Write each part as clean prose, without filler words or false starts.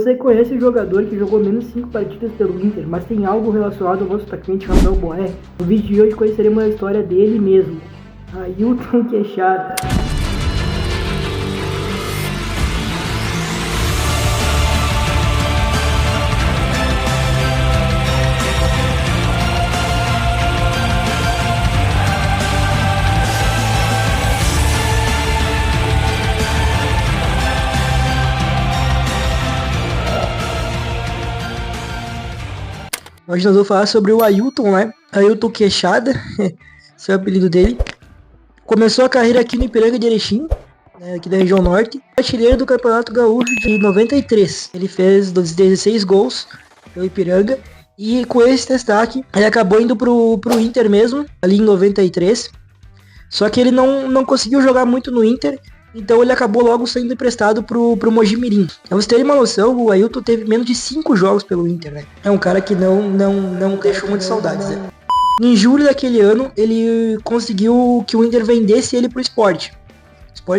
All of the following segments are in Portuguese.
Você conhece o jogador que jogou menos 5 partidas pelo Inter, mas tem algo relacionado ao nosso atacante Rafael Borré? No vídeo de hoje conheceremos a história dele mesmo, Ailton Queixada. Hoje nós vamos falar sobre o Ailton, né? Ailton Queixada, esse é o apelido dele. Começou a carreira aqui no Ipiranga de Erechim, né, aqui da região norte. Artilheiro do Campeonato Gaúcho de 93. Ele fez 16 gols pelo Ipiranga. E com esse destaque, ele acabou indo pro Inter mesmo, ali em 93. Só que ele não conseguiu jogar muito no Inter. Então ele acabou logo sendo emprestado pro Mojimirim. Pra vocês terem uma noção, o Ailton teve menos de 5 jogos pelo Inter, né? É um cara que não deixou muitas saudades, né? Em julho daquele ano, ele conseguiu que o Inter vendesse ele pro Sport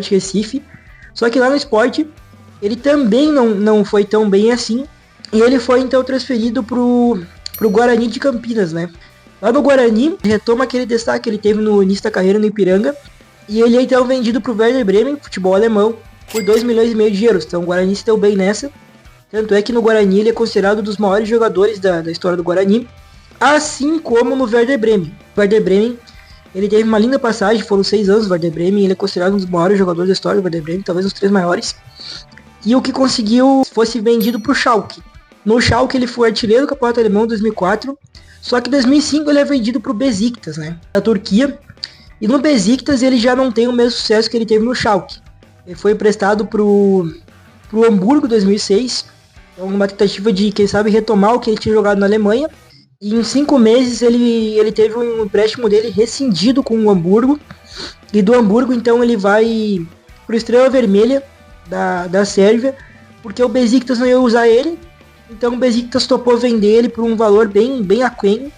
Recife. Só que lá no Sport, ele também não foi tão bem assim. E ele foi então transferido pro Guarani de Campinas, né? Lá no Guarani, retoma aquele destaque que ele teve no início da carreira no Ipiranga. E ele é então vendido para o Werder Bremen, futebol alemão, por 2,5 milhões de euros. Então o Guarani se deu bem nessa. Tanto é que no Guarani ele é considerado um dos maiores jogadores da história do Guarani. Assim como no Werder Bremen. O Werder Bremen, ele teve uma linda passagem, foram 6 anos no Werder Bremen. Ele é considerado um dos maiores jogadores da história do Werder Bremen, talvez os 3 maiores. E o que conseguiu fosse vendido para o Schalke. No Schalke ele foi artilheiro do Campeonato Alemão em 2004. Só que em 2005 ele é vendido para o Besiktas, né, da Turquia. E no Besiktas ele já não tem o mesmo sucesso que ele teve no Schalke. Ele foi emprestado pro Hamburgo em 2006. Então uma tentativa de, quem sabe, retomar o que ele tinha jogado na Alemanha. E em 5 meses ele teve um empréstimo dele rescindido com o Hamburgo. E do Hamburgo então ele vai pro Estrela Vermelha da Sérvia. Porque o Besiktas não ia usar ele. Então o Besiktas topou vender ele por um valor bem aquém.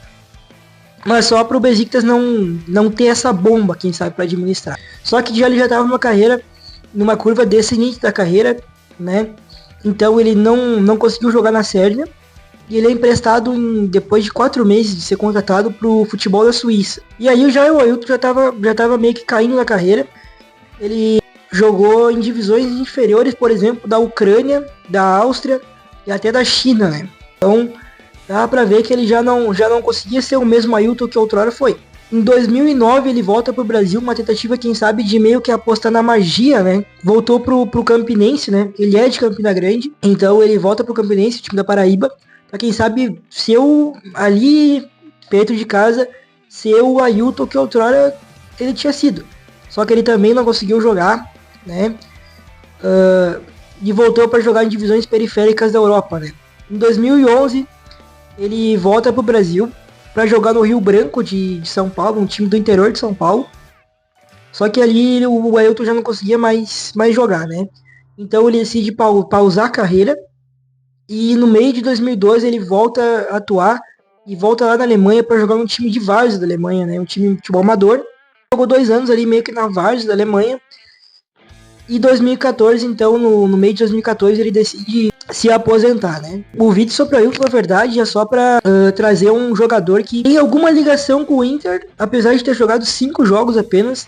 Mas só para o Besiktas não ter essa bomba, quem sabe, para administrar. Só que ele já estava numa curva descendente da carreira, né? Então ele não conseguiu jogar na Sérvia. E ele é emprestado depois de 4 meses de ser contratado para o futebol da Suíça. E aí o Ailton já tava meio que caindo na carreira. Ele jogou em divisões inferiores, por exemplo, da Ucrânia, da Áustria e até da China, né? Então dá pra ver que ele já não conseguia ser o mesmo Ailton que outrora foi. Em 2009 ele volta pro Brasil, uma tentativa, quem sabe, de meio que apostar na magia, né? Voltou pro Campinense, né? Ele é de Campina Grande, então ele volta pro Campinense, time da Paraíba, pra quem sabe ser ali perto de casa, ser o Ailton que outrora ele tinha sido. Só que ele também não conseguiu jogar, né? E voltou para jogar em divisões periféricas da Europa, né? Em 2011 ele volta pro Brasil para jogar no Rio Branco de São Paulo, um time do interior de São Paulo. Só que ali o Ailton já não conseguia mais jogar, né? Então ele decide pausar a carreira. E no meio de 2012 ele volta a atuar e volta lá na Alemanha para jogar num time de várzea da Alemanha, né? Um time de futebol amador. Jogou 2 anos ali meio que na várzea da Alemanha. E 2014, então, no meio de 2014, ele decide se aposentar, né? O vídeo sobre o Ailton, na verdade, é só pra trazer um jogador que tem alguma ligação com o Inter, apesar de ter jogado 5 jogos apenas,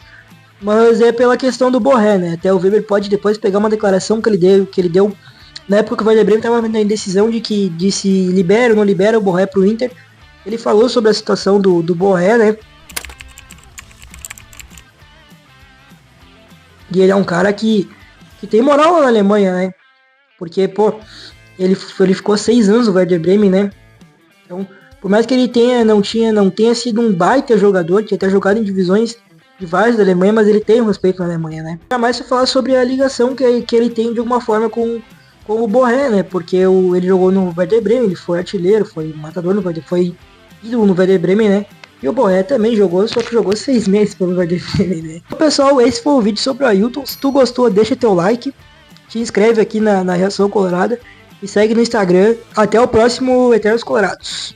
mas é pela questão do Borré, né? Até o Weber pode depois pegar uma declaração que ele deu na época que o Werder Bremen estava na indecisão de se libera ou não libera o Borré pro Inter. Ele falou sobre a situação do Borré, né? E ele é um cara que tem moral lá na Alemanha, né? Porque, pô, ele ficou 6 anos no Werder Bremen, né? Então, por mais que ele não tenha sido um baita jogador, tinha até jogado em divisões de várias da Alemanha, mas ele tem um respeito na Alemanha, né? Ainda mais se falar sobre a ligação que ele tem de alguma forma com o Borré, né? Porque ele jogou no Werder Bremen, ele foi artilheiro, foi matador no Werder, foi ídolo no Werder Bremen, né? E o Borré também jogou, só que jogou 6 meses pelo Werder Bremen, né? Então, pessoal, esse foi o vídeo sobre o Ailton. Se tu gostou, deixa teu like, te inscreve aqui na Reação Colorada e segue no Instagram. Até o próximo Eternos Colorados.